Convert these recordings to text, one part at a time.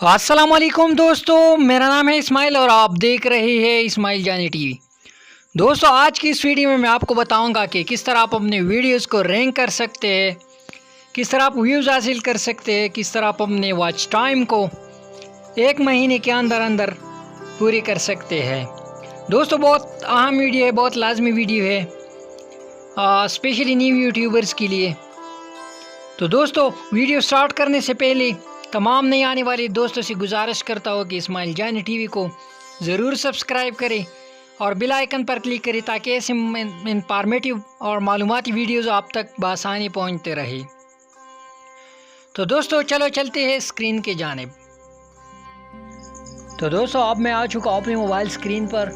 अस्सलाम वालेकुम दोस्तों, मेरा नाम है इस्माइल और आप देख रहे हैं इस्माइल जानी टीवी। दोस्तों, आज की इस वीडियो में मैं आपको बताऊंगा कि किस तरह आप अपने वीडियोस को रैंक कर सकते हैं, किस तरह आप व्यूज़ हासिल कर सकते हैं, किस तरह आप अपने वॉच टाइम को एक महीने के अंदर अंदर पूरी कर सकते हैं। दोस्तों, बहुत अहम वीडियो है, बहुत लाजमी वीडियो है, स्पेशली न्यू यूट्यूबर्स के लिए। तो दोस्तों, वीडियो स्टार्ट करने से पहले तमाम नए आने वाले दोस्तों से गुजारिश करता हूँ कि इस्माइल जानी टीवी को ज़रूर सब्सक्राइब करें और बेल आइकन पर क्लिक करें ताकि ऐसे इंफॉर्मेटिव और मालूमाती वीडियोज़ आप तक बआसानी पहुँचते रहे। तो दोस्तों, चलो चलते हैं स्क्रीन के जानिब। तो दोस्तों, अब मैं आ चुका हूँ अपने मोबाइल स्क्रीन पर।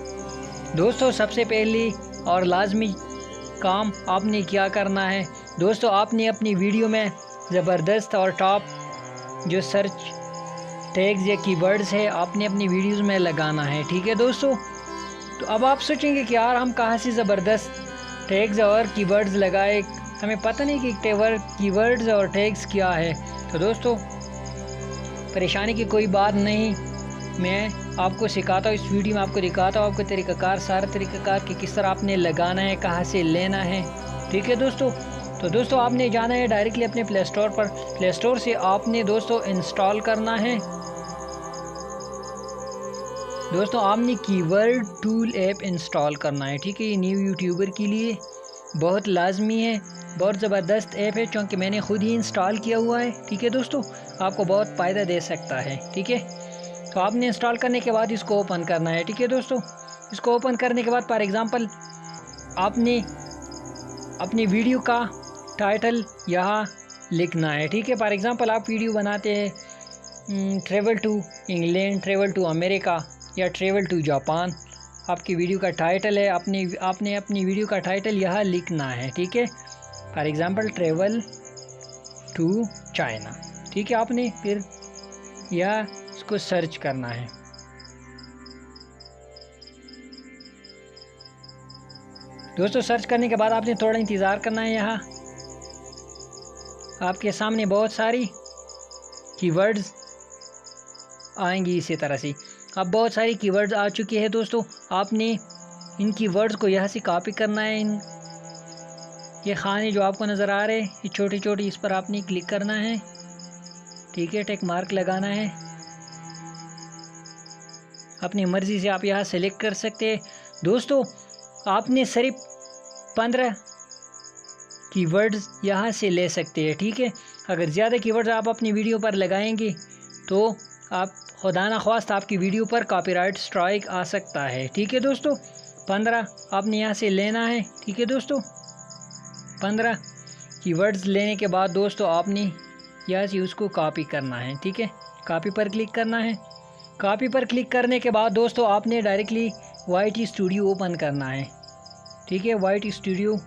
दोस्तों, सबसे पहली और लाजमी काम आपने क्या करना है, दोस्तों आपने अपनी वीडियो में ज़बरदस्त और टॉप जो सर्च टैग्स या कीवर्ड्स है आपने अपनी वीडियोस में लगाना है। ठीक है दोस्तों। तो अब आप सोचेंगे कि यार हम कहाँ से ज़बरदस्त टैग्स और कीवर्ड्स लगाए, हमें पता नहीं कि कीवर्ड्स और टैग्स क्या है। तो दोस्तों, परेशानी की कोई बात नहीं, मैं आपको सिखाता हूँ, इस वीडियो में आपको दिखाता हूँ आपको तरीक़ाकार, सारा तरीक़ाकार कि किस तरह आपने लगाना है, कहाँ से लेना है। ठीक है दोस्तों। तो दोस्तों, आपने जाना है डायरेक्टली अपने प्ले स्टोर पर। प्ले स्टोर से आपने दोस्तों इंस्टॉल करना है। दोस्तों, आपने कीवर्ड टूल ऐप इंस्टॉल करना है। ठीक है, ये न्यू यूट्यूबर के लिए बहुत लाजमी है, बहुत ज़बरदस्त ऐप है, क्योंकि मैंने ख़ुद ही इंस्टॉल किया हुआ है। ठीक है दोस्तों, आपको बहुत फ़ायदा दे सकता है। ठीक है, तो आपने इंस्टॉल करने के बाद इसको ओपन करना है। ठीक है दोस्तों, इसको ओपन करने के बाद फॉर एग्ज़ाम्पल आपने अपनी वीडियो का टाइटल यहाँ लिखना है। ठीक है, फॉर एग्ज़ाम्पल आप वीडियो बनाते हैं travel to England, travel to America या ट्रेवल टू जापान, आपकी वीडियो का टाइटल है, आपने अपनी वीडियो का टाइटल यहाँ लिखना है। ठीक है, for example travel to China. ठीक है, आपने फिर यहाँ इसको सर्च करना है। दोस्तों, सर्च करने के बाद आपने थोड़ा इंतज़ार करना है। यहाँ आपके सामने बहुत सारी कीवर्ड्स आएंगी इसी तरह से। अब बहुत सारी कीवर्ड्स आ चुकी है दोस्तों, आपने इन कीवर्ड्स को यहाँ से कॉपी करना है। ये खाने जो आपको नज़र आ रहे हैं ये छोटी छोटी, इस पर आपने क्लिक करना है। ठीक है, टिक मार्क लगाना है, अपनी मर्ज़ी से आप यहाँ सेलेक्ट कर सकते हैं। दोस्तों, आपने सिर्फ 15 कीवर्ड्स यहाँ से ले सकते हैं। ठीक है, अगर ज़्यादा कीवर्ड्स आप अपनी वीडियो पर लगाएंगे तो आप खुदा न ख्वास्त आपकी वीडियो पर कॉपीराइट स्ट्राइक आ सकता है। ठीक है दोस्तों, 15 आपने यहाँ से लेना है। ठीक है दोस्तों, 15 कीवर्ड्स लेने के बाद दोस्तों आपने यहाँ से उसको कॉपी करना है। ठीक है, कॉपी पर क्लिक करना है। कॉपी पर क्लिक करने के बाद दोस्तों आपने डायरेक्टली YT स्टूडियो ओपन करना है। ठीक है, YT स्टूडियो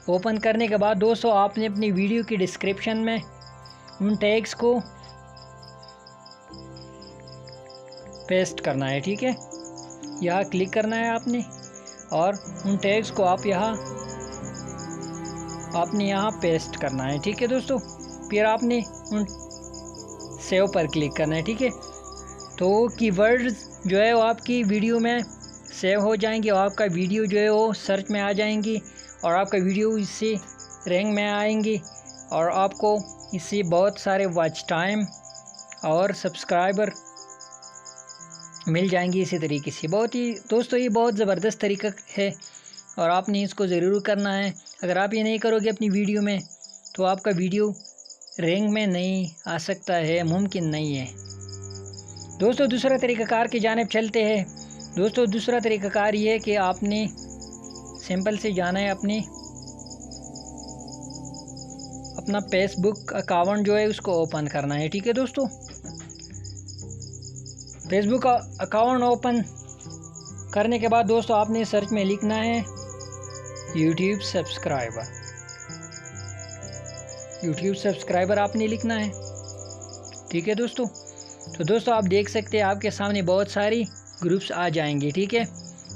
ओपन करने के बाद दोस्तों आपने अपनी वीडियो की डिस्क्रिप्शन में उन टैग्स को पेस्ट करना है। ठीक है, यहाँ क्लिक करना है आपने और उन टैग्स को आपने यहाँ पेस्ट करना है। ठीक है दोस्तों, फिर आपने उन सेव पर क्लिक करना है। ठीक है, तो कीवर्ड्स जो है वो आपकी वीडियो में सेव हो जाएंगे और आपका वीडियो जो है वो सर्च में आ जाएंगी और आपका वीडियो इससे रैंक में आएंगे और आपको इससे बहुत सारे वॉच टाइम और सब्सक्राइबर मिल जाएंगे। इसी तरीके से बहुत ही दोस्तों ये बहुत ज़बरदस्त तरीका है और आपने इसको ज़रूर करना है। अगर आप ये नहीं करोगे अपनी वीडियो में तो आपका वीडियो रैंक में नहीं आ सकता है, मुमकिन नहीं है। दोस्तों, दूसरा तरीक़ाकार की जानिब चलते हैं। दोस्तों, दूसरा तरीक़ाकार ये है कि आपने सिंपल से जाना है, अपना फेसबुक अकाउंट जो है उसको ओपन करना है। ठीक है दोस्तों, फेसबुक अकाउंट ओपन करने के बाद दोस्तों आपने सर्च में लिखना है यूट्यूब सब्सक्राइबर आपने लिखना है। ठीक है दोस्तों। तो दोस्तों, आप देख सकते हैं आपके सामने बहुत सारी ग्रुप्स आ जाएंगे। ठीक है,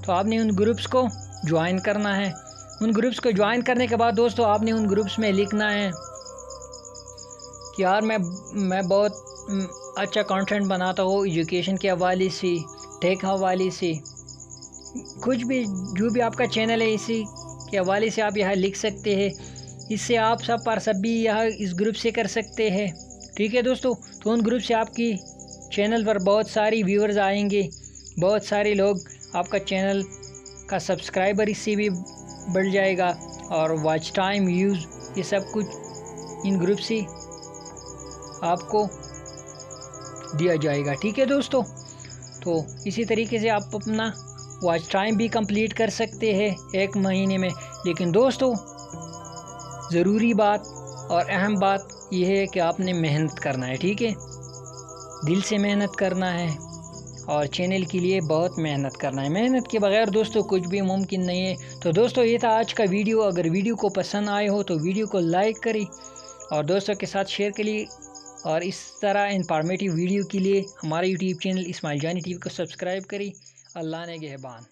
तो आपने उन ग्रुप्स को ज्वाइन करना है। उन ग्रुप्स को ज्वाइन करने के बाद दोस्तों आपने उन ग्रुप्स में लिखना है कि यार मैं बहुत اچھا کنٹینٹ بناتا ہو ایجوکیشن کے حوالے سے، ٹیک حوالے سے، کچھ بھی جو بھی آپ کا چینل ہے اسی کے حوالے سے آپ یہاں لکھ سکتے ہیں. اس سے آپ سب پر سب بھی یہاں اس گروپ سے کر سکتے ہیں. ٹھیک ہے دوستو، تو ان گروپ سے آپ کی چینل پر بہت ساری ویورز آئیں گے، بہت سارے لوگ آپ کا چینل کا سبسکرائبر اس سے بھی بڑھ جائے گا، اور واچ ٹائم، ویوز، یہ سب کچھ ان گروپ سے آپ کو دیا جائے گا. ٹھیک ہے دوستو، تو اسی طریقے سے آپ اپنا واچ ٹائم بھی کمپلیٹ کر سکتے ہیں 1 مہینے میں. لیکن دوستو ضروری بات اور اہم بات یہ ہے کہ آپ نے محنت کرنا ہے. ٹھیک ہے، دل سے محنت کرنا ہے اور چینل کے لیے بہت محنت کرنا ہے. محنت کے بغیر دوستو کچھ بھی ممکن نہیں ہے. تو دوستو یہ تھا آج کا ویڈیو. اگر ویڈیو کو پسند آئے ہو تو ویڈیو کو لائک کریں اور دوستوں کے ساتھ شیئر کریے، اور اس طرح انفارمیٹیو ویڈیو کے لیے ہمارے یوٹیوب چینل اسماعیل جانی ٹی وی کو سبسکرائب کریں. اللہ نگہبان.